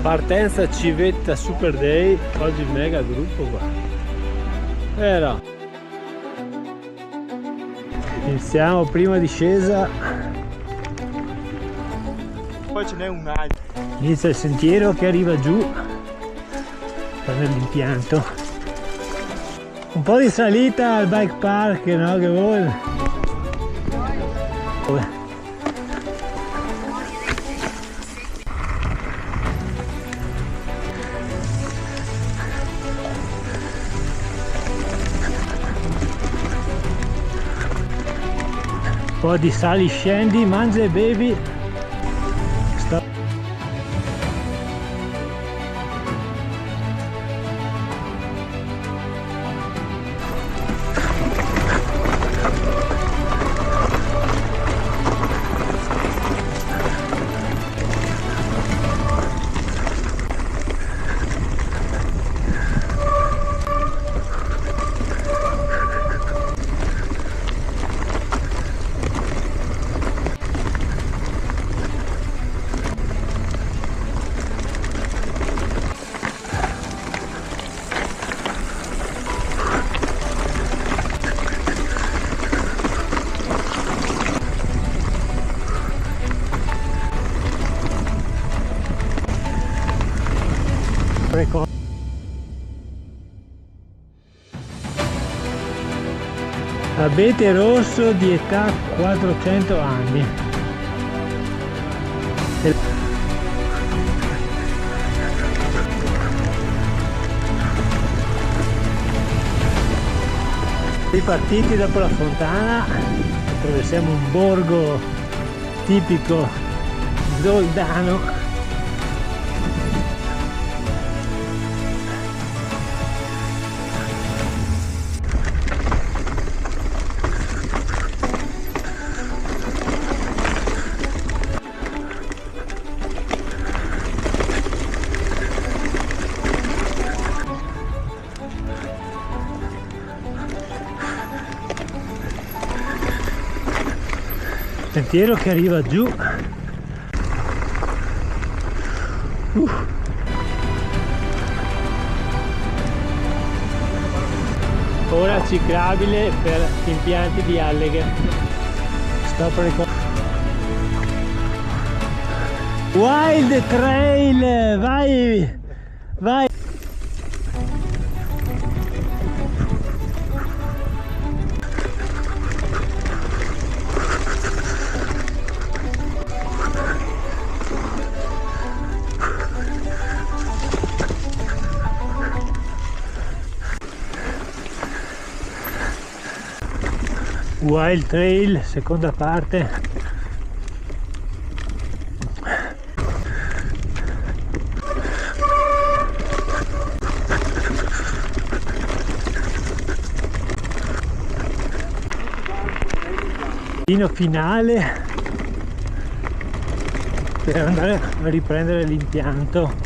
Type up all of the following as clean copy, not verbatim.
Partenza Civetta Super Day, oggi mega gruppo qua. Vero? Iniziamo, prima discesa. Poi ce n'è un altro. Inizia il sentiero che arriva giù nell'impianto. Un po' di salita al bike park, no? Che vuole. Un po' di sali, scendi, mangia e bevi. Abete rosso di età 400 anni. Ripartiti dopo la fontana, attraversiamo un borgo tipico zoldano. Sentiero che arriva giù. Ora ciclabile per impianti di alleghe. Sto per Wild Trail, vai, vai. Wild Trail, seconda parte. Finale per andare a riprendere l'impianto.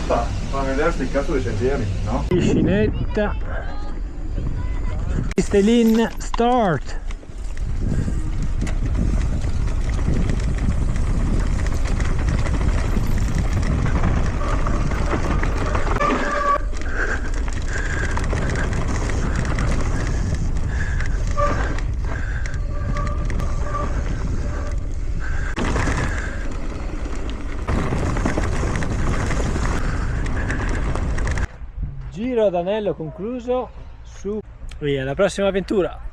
Fammi vedere sti cazzo di sentieri, no? Piscinetta. Crystalline Start. Giro ad anello concluso su. Via, alla prossima avventura!